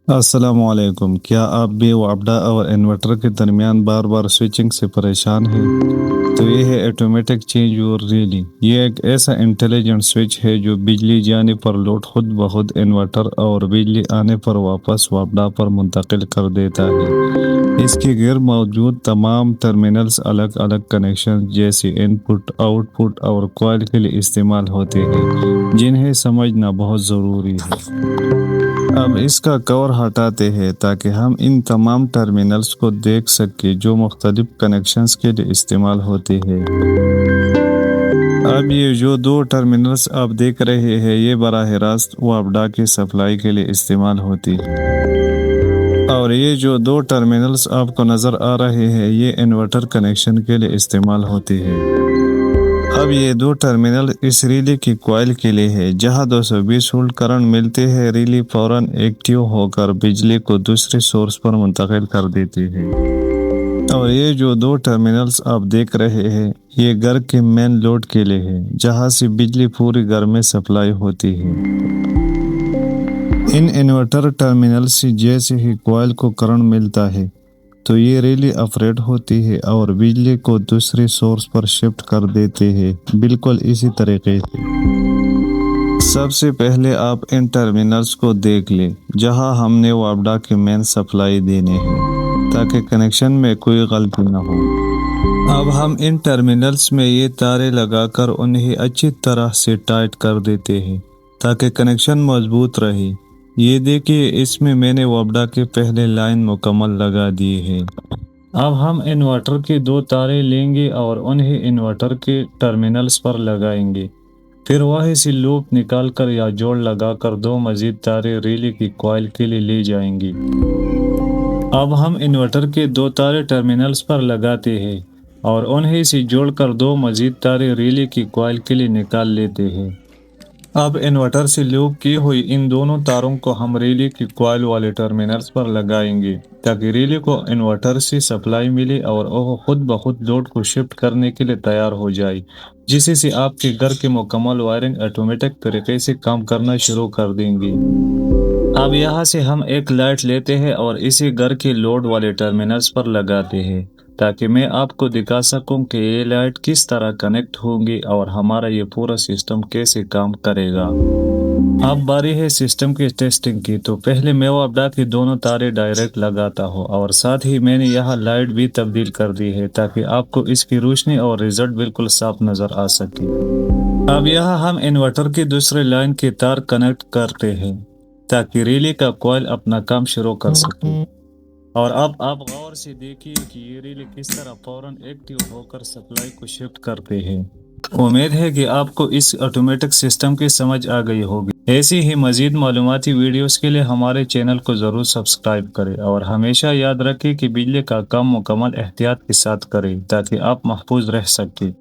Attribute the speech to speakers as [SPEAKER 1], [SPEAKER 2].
[SPEAKER 1] السلام علیکم، کیا آپ بھی وابڈا اور انورٹر کے درمیان بار بار سوئچنگ سے پریشان ہیں؟ تو یہ ہے آٹومیٹک چینج یور ریلی۔ یہ ایک ایسا انٹیلیجنٹ سوئچ ہے جو بجلی جانے پر لوڈ خود بخود انورٹر اور بجلی آنے پر واپس وابڈا پر منتقل کر دیتا ہے۔ اس کے غیر موجود تمام ٹرمینلز الگ الگ کنیکشن جیسے ان پٹ، آؤٹ پٹ اور کوائل کے لیے استعمال ہوتے ہیں، جنہیں سمجھنا بہت ضروری ہے۔ اب اس کا کور ہٹاتے ہیں تاکہ ہم ان تمام ٹرمینلز کو دیکھ سکیں جو مختلف کنیکشنز کے لیے استعمال ہوتے ہیں۔ اب یہ جو دو ٹرمینلز آپ دیکھ رہے ہیں یہ براہ راست وابڈا کی سپلائی کے لیے استعمال ہوتی ہے، اور یہ جو دو ٹرمینلز آپ کو نظر آ رہے ہیں یہ انورٹر کنیکشن کے لیے استعمال ہوتی ہے۔ اب یہ دو ٹرمینل اس ریلے کی کوائل کے لیے ہے، جہاں 220 وولٹ کرنٹ ملتے ہیں۔ ریلے فوراً ایکٹیو ہو کر بجلی کو دوسرے سورس پر منتقل کر دیتی ہے، اور یہ جو دو ٹرمینلز آپ دیکھ رہے ہیں یہ گھر کے مین لوڈ کے لیے ہے، جہاں سے بجلی پورے گھر میں سپلائی ہوتی ہے۔ ان انورٹر ٹرمینل سے جیسے ہی کوائل کو کرنٹ ملتا ہے تو یہ ریلے آپریٹ ہوتی ہے اور بجلی کو دوسرے سورس پر شفٹ کر دیتے ہیں، بالکل اسی طریقے سے۔ سب سے پہلے آپ ان ٹرمینلز کو دیکھ لیں جہاں ہم نے وابڈا کی مین سپلائی دینے ہیں، تاکہ کنیکشن میں کوئی غلطی نہ ہو۔ اب ہم ان ٹرمینلز میں یہ تاریں لگا کر انہیں اچھی طرح سے ٹائٹ کر دیتے ہیں تاکہ کنیکشن مضبوط رہے۔ یہ دیکھیے، اس میں نے وابڈا کے پہلے لائن مکمل لگا دی ہے۔ اب ہم انورٹر کی دو تاریں لیں گے اور انہیں انورٹر کے ٹرمینلز پر لگائیں گے، پھر وہیں سے لوپ نکال کر یا جوڑ لگا کر دو مزید تاریں ریلے کی کوائل کے لیے لی جائیں گی۔ اب ہم انورٹر کے دو تاریں ٹرمینلز پر لگاتے ہیں اور انہیں سے جوڑ کر دو مزید تاریں ریلے کی کوائل کے لیے نکال لیتے ہیں۔ اب انورٹر سے لوپ کی ہوئی ان دونوں تاروں کو ہم ریلے کی کوائل والے ٹرمینلز پر لگائیں گے تاکہ ریلے کو انورٹر سے سپلائی ملے اور وہ خود بخود لوڈ کو شفٹ کرنے کے لیے تیار ہو جائے، جس سے آپ کے گھر کی مکمل وائرنگ آٹومیٹک طریقے سے کام کرنا شروع کر دیں گی۔ اب یہاں سے ہم ایک لائٹ لیتے ہیں اور اسے گھر کے لوڈ والے ٹرمینلز پر لگاتے ہیں تاکہ میں آپ کو دکھا سکوں کہ یہ لائٹ کس طرح کنیکٹ ہوں گی اور ہمارا یہ پورا سسٹم کیسے کام کرے گا۔ اب باری ہے سسٹم کی ٹیسٹنگ کی، تو پہلے میں وابڈا کی دونوں تاریں ڈائریکٹ لگاتا ہوں اور ساتھ ہی میں نے یہاں لائٹ بھی تبدیل کر دی ہے تاکہ آپ کو اس کی روشنی اور رزلٹ بالکل صاف نظر آ سکے۔ اب یہاں ہم انورٹر کی دوسرے لائن کی تار کنیکٹ کرتے ہیں تاکہ ریلے کا کوائل اپنا کام شروع کر سکے، اور اب آپ غور سے دیکھیے کہ یہ ریلے کس طرح فوراً ایکٹیو ہو کر سپلائی کو شفٹ کرتے ہیں۔ امید ہے کہ آپ کو اس آٹومیٹک سسٹم کی سمجھ آ گئی ہوگی۔ ایسی ہی مزید معلوماتی ویڈیوز کے لیے ہمارے چینل کو ضرور سبسکرائب کریں، اور ہمیشہ یاد رکھیں کہ بجلی کا کام مکمل احتیاط کے ساتھ کریں تاکہ آپ محفوظ رہ سکیں۔